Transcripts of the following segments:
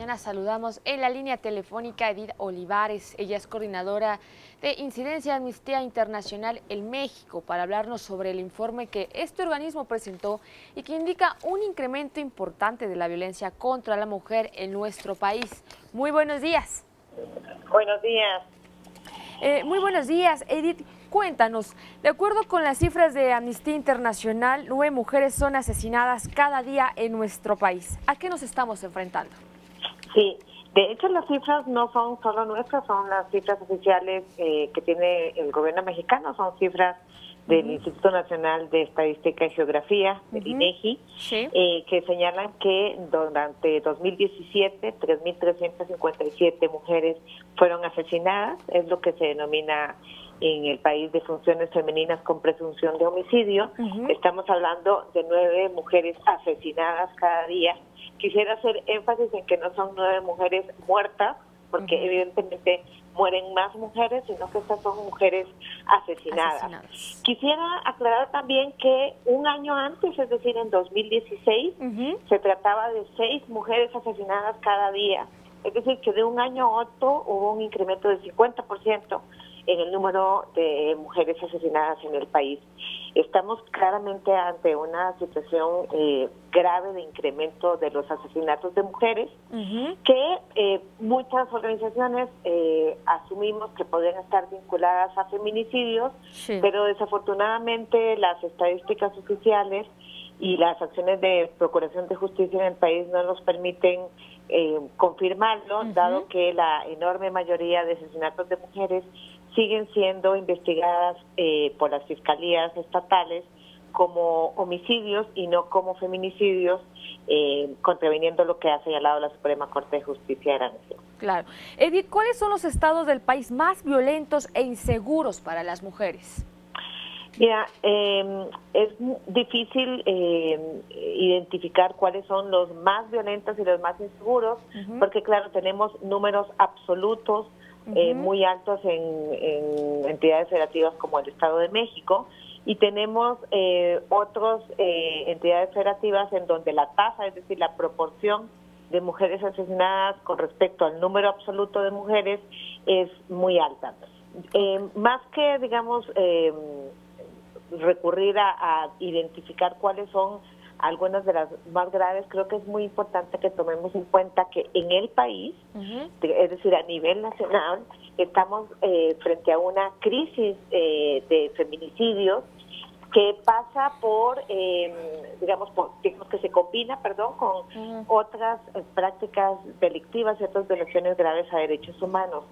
mañana saludamos en la línea telefónica a Edith Olivares. Ella es coordinadora de Incidencia de Amnistía Internacional en México para hablarnos sobre el informe que este organismo presentó y que indica un incremento importante de la violencia contra la mujer en nuestro país. Muy buenos días. Buenos días. Muy buenos días, Edith. Cuéntanos, de acuerdo con las cifras de Amnistía Internacional, 9 mujeres son asesinadas cada día en nuestro país. ¿A qué nos estamos enfrentando? Sí, de hecho las cifras no son solo nuestras, son las cifras oficiales que tiene el gobierno mexicano, son cifras del Instituto Nacional de Estadística y Geografía, del INEGI, Sí. Que señalan que durante 2017 3.357 mujeres fueron asesinadas, es lo que se denomina en el país defunciones femeninas con presunción de homicidio. Estamos hablando de 9 mujeres asesinadas cada día. Quisiera hacer énfasis en que no son 9 mujeres muertas, porque evidentemente mueren más mujeres, sino que estas son mujeres asesinadas. Quisiera aclarar también que un año antes, es decir, en 2016, se trataba de 6 mujeres asesinadas cada día. Es decir, que de un año a otro hubo un incremento del 50% en el número de mujeres asesinadas en el país. Estamos claramente ante una situación grave de incremento de los asesinatos de mujeres, que muchas organizaciones asumimos que podrían estar vinculadas a feminicidios, pero desafortunadamente las estadísticas oficiales y las acciones de procuración de justicia en el país no nos permiten confirmarlo, dado que la enorme mayoría de asesinatos de mujeres siguen siendo investigadas por las fiscalías estatales como homicidios y no como feminicidios, contraviniendo lo que ha señalado la Suprema Corte de Justicia de la Nación. Claro. Edith, ¿cuáles son los estados del país más violentos e inseguros para las mujeres? Mira, es difícil identificar cuáles son los más violentos y los más inseguros, porque claro, tenemos números absolutos muy altos en entidades federativas como el Estado de México, y tenemos otras entidades federativas en donde la tasa, es decir, la proporción de mujeres asesinadas con respecto al número absoluto de mujeres es muy alta. Más que, digamos, recurrir a identificar cuáles son algunas de las más graves, creo que es muy importante que tomemos en cuenta que en el país, es decir, a nivel nacional, estamos frente a una crisis de feminicidios que pasa por, digamos que se combina, con otras prácticas delictivas y otras violaciones graves a derechos humanos.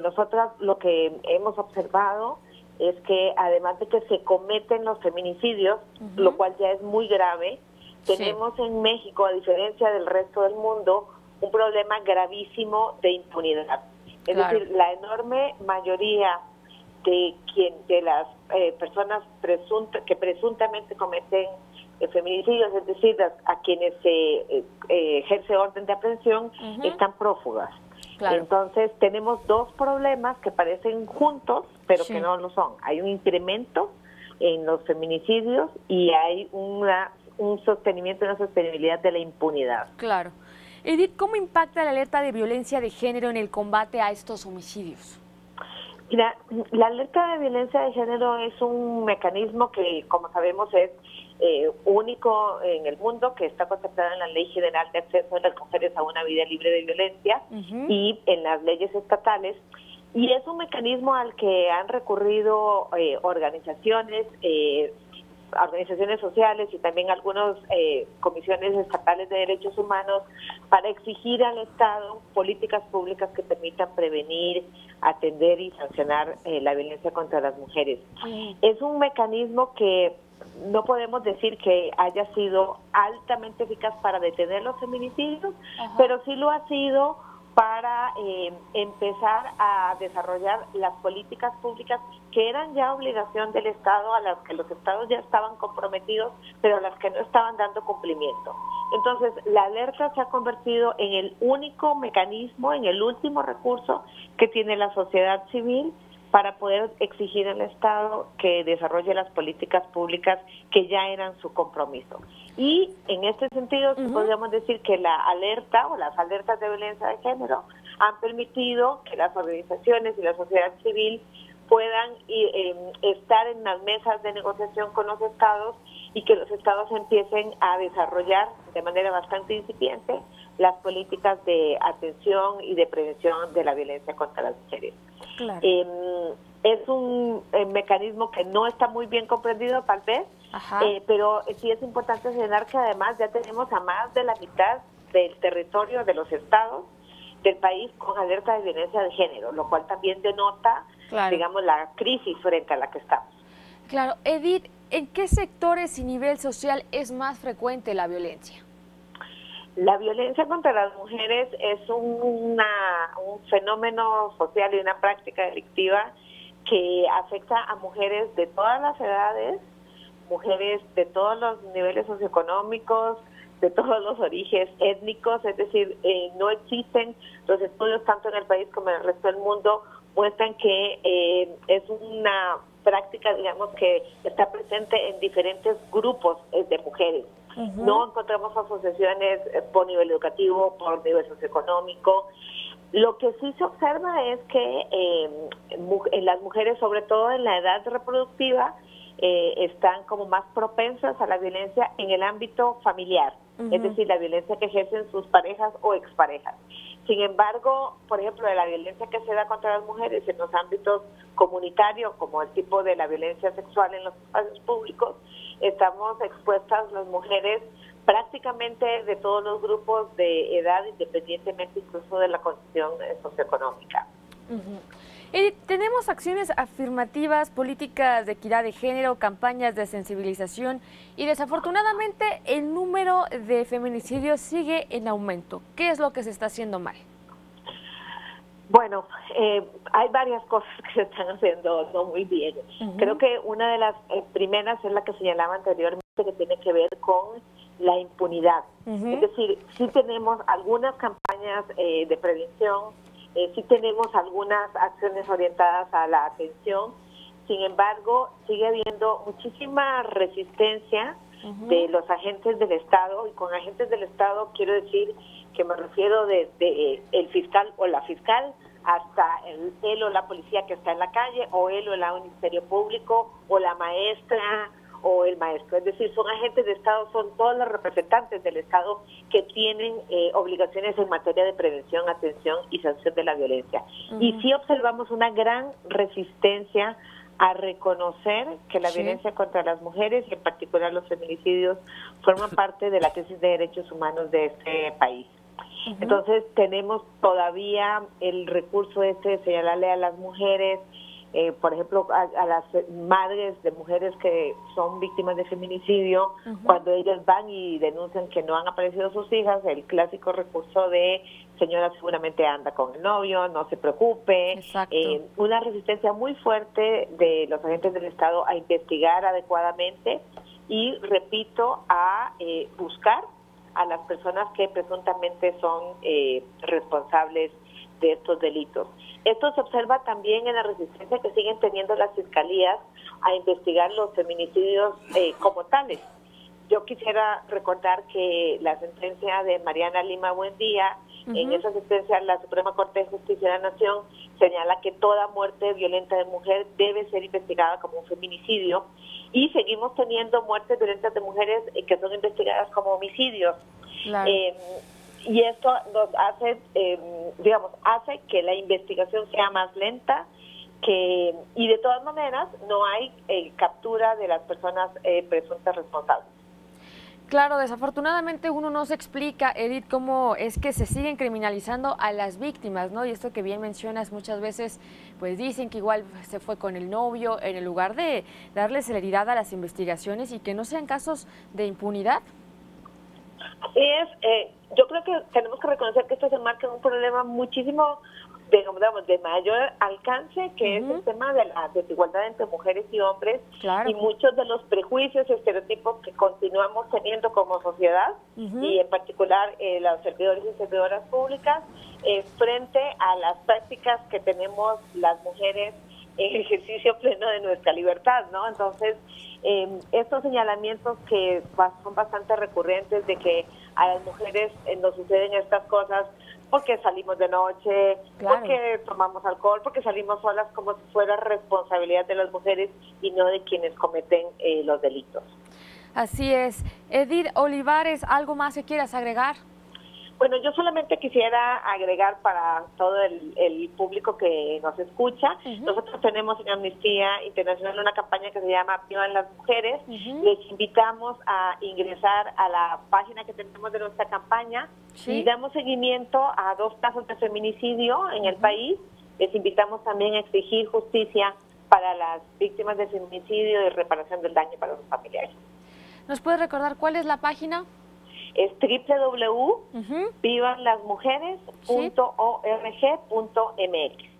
Nosotras lo que hemos observado es que además de que se cometen los feminicidios, lo cual ya es muy grave, tenemos en México, a diferencia del resto del mundo, un problema gravísimo de impunidad. Es decir, la enorme mayoría de las personas que presuntamente cometen feminicidios, es decir, a quienes se ejerce orden de aprehensión, están prófugas. Entonces tenemos dos problemas que parecen juntos, pero que no lo son. Hay un incremento en los feminicidios y hay un sostenimiento, una sostenibilidad de la impunidad. Claro. Edith, ¿cómo impacta la alerta de violencia de género en el combate a estos homicidios? Mira, la alerta de violencia de género es un mecanismo que, como sabemos, es único en el mundo, que está contemplado en la Ley General de Acceso de las Mujeres a una Vida Libre de Violencia y en las leyes estatales, y es un mecanismo al que han recurrido organizaciones sociales y también algunas comisiones estatales de derechos humanos para exigir al Estado políticas públicas que permitan prevenir, atender y sancionar la violencia contra las mujeres. Es un mecanismo que no podemos decir que haya sido altamente eficaz para detener los feminicidios, pero sí lo ha sido para empezar a desarrollar las políticas públicas que eran ya obligación del Estado, a las que los Estados ya estaban comprometidos, pero a las que no estaban dando cumplimiento. Entonces, la alerta se ha convertido en el único mecanismo, en el último recurso que tiene la sociedad civil para poder exigir al Estado que desarrolle las políticas públicas que ya eran su compromiso. Y en este sentido, podríamos decir que la alerta o las alertas de violencia de género han permitido que las organizaciones y la sociedad civil puedan estar en las mesas de negociación con los estados y que los estados empiecen a desarrollar de manera bastante incipiente las políticas de atención y de prevención de la violencia contra las mujeres. Claro. Es un mecanismo que no está muy bien comprendido tal vez, pero sí es importante señalar que además ya tenemos a más de la mitad del territorio de los estados del país con alerta de violencia de género, lo cual también denota, digamos, la crisis frente a la que estamos. Claro. Edith, ¿en qué sectores y nivel social es más frecuente la violencia? La violencia contra las mujeres es un fenómeno social y una práctica delictiva que afecta a mujeres de todas las edades, mujeres de todos los niveles socioeconómicos, de todos los orígenes étnicos, es decir, no existen los estudios tanto en el país como en el resto del mundo muestran que es una práctica, digamos, que está presente en diferentes grupos de mujeres. No encontramos asociaciones por nivel educativo, por nivel socioeconómico. Lo que sí se observa es que en las mujeres, sobre todo en la edad reproductiva, están como más propensas a la violencia en el ámbito familiar, es decir, la violencia que ejercen sus parejas o exparejas. Sin embargo, por ejemplo, de la violencia que se da contra las mujeres en los ámbitos comunitarios, como el tipo de la violencia sexual en los espacios públicos, estamos expuestas las mujeres prácticamente de todos los grupos de edad, independientemente incluso de la condición socioeconómica. Tenemos acciones afirmativas, políticas de equidad de género, campañas de sensibilización y desafortunadamente el número de feminicidios sigue en aumento. ¿Qué es lo que se está haciendo mal? Bueno, hay varias cosas que se están haciendo no muy bien. Creo que una de las primeras es la que señalaba anteriormente, que tiene que ver con la impunidad. Es decir, sí tenemos algunas campañas de prevención, sí tenemos algunas acciones orientadas a la atención, sin embargo, sigue habiendo muchísima resistencia de los agentes del Estado, y con agentes del Estado quiero decir que me refiero desde el fiscal o la fiscal hasta él o la policía que está en la calle, o él o el Ministerio Público, o la maestra o el maestro. Es decir, son agentes de Estado, son todos los representantes del Estado que tienen obligaciones en materia de prevención, atención y sanción de la violencia. Y sí observamos una gran resistencia a reconocer que la violencia contra las mujeres, y en particular los feminicidios, forman parte de la crisis de derechos humanos de este país. Entonces tenemos todavía el recurso de señalarle a las mujeres, por ejemplo, a las madres de mujeres que son víctimas de feminicidio, cuando ellas van y denuncian que no han aparecido sus hijas, el clásico recurso de señora seguramente anda con el novio, no se preocupe. Una resistencia muy fuerte de los agentes del Estado a investigar adecuadamente y, repito, a buscar a las personas que presuntamente son responsables de estos delitos. Esto se observa también en la resistencia que siguen teniendo las fiscalías a investigar los feminicidios como tales. Yo quisiera recordar que la sentencia de Mariana Lima Buendía, en esa sentencia la Suprema Corte de Justicia de la Nación señala que toda muerte violenta de mujer debe ser investigada como un feminicidio, y seguimos teniendo muertes violentas de mujeres que son investigadas como homicidios. Y esto nos hace, hace que la investigación sea más lenta, y de todas maneras no hay captura de las personas presuntas responsables. Claro, desafortunadamente uno no se explica, Edith, cómo es que se siguen criminalizando a las víctimas, ¿no? Y esto que bien mencionas, muchas veces pues dicen que igual se fue con el novio, en el lugar de darle celeridad a las investigaciones y que no sean casos de impunidad. Yo creo que tenemos que reconocer que esto se enmarca en un problema muchísimo de mayor alcance, que es el tema de la desigualdad entre mujeres y hombres, y muchos de los prejuicios y estereotipos que continuamos teniendo como sociedad, y en particular los servidores y servidoras públicas, frente a las prácticas que tenemos las mujeres en ejercicio pleno de nuestra libertad, ¿no? Entonces, estos señalamientos que son bastante recurrentes de que a las mujeres nos suceden estas cosas porque salimos de noche, claro, porque tomamos alcohol, porque salimos solas, como si fuera responsabilidad de las mujeres y no de quienes cometen los delitos. Así es. Edith Olivares, ¿algo más que quieras agregar? Bueno, yo solamente quisiera agregar para todo el público que nos escucha, nosotros tenemos en Amnistía Internacional una campaña que se llama Vivan las Mujeres. Les invitamos a ingresar a la página que tenemos de nuestra campaña y damos seguimiento a 2 casos de feminicidio en el país. Les invitamos también a exigir justicia para las víctimas de feminicidio y reparación del daño para los familiares. ¿Nos puedes recordar cuál es la página? Es www.vivanlasmujeres.org.mx.